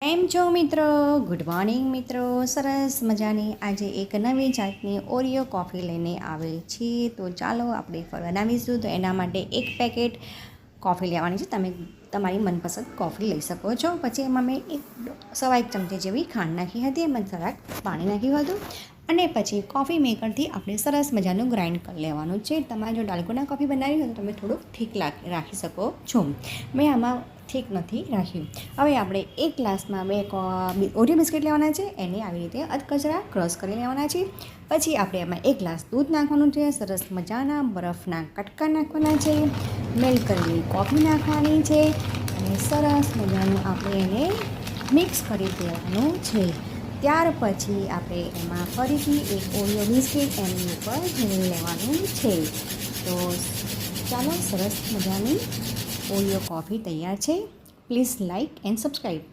કેમ છો મિત્રો? ગુડ મોર્નિંગ મિત્રો. સરસ મજાની આજે એક નવી જાતની ઓરિયો કોફી લઈને આવેલ છીએ. તો ચાલો આપણે બનાવીશું. તો એના માટે એક પેકેટ કોફી લેવાની છે. તમે તમારી મનપસંદ કોફી લઈ શકો છો. પછી એમાં મેં સવા એક ચમચી જેવી ખાંડ નાખી હતી, એમાં જરાક પાણી નાખ્યું હતું અને પછી કોફી મેકરથી આપણે સરસ મજાનું ગ્રાઇન્ડ કરી લેવાનું છે. તમારે જો ડાલ્ગોના કોફી બનાવી હોય તો તમે થોડુંક થીક રાખી શકો છો. મેં આમાં ઠીક નથી રાખ્યું. હવે આપણે એક ગ્લાસમાં બે ઓરિયો બિસ્કિટ લેવાના છે, એને આવી રીતે અધકચરા ક્રશ કરી લેવાના છે. પછી આપણે એમાં એક ગ્લાસ દૂધ નાખવાનું છે, સરસ મજાના બરફના કટકા નાખવાના છે, મેલ્ટ કરેલી કોફી નાખવાની છે અને સરસ મજાનું આપણે એને મિક્સ કરી દેવાનું છે. ત્યાર પછી આપણે એમાં ફરીથી એક ઓરિયો બિસ્કિટ એની ઉપર ઝીણી લેવાનું છે. તો ચાલો, સરસ મજાની ઓરિયો કોફી તૈયાર છે. Please like and subscribe.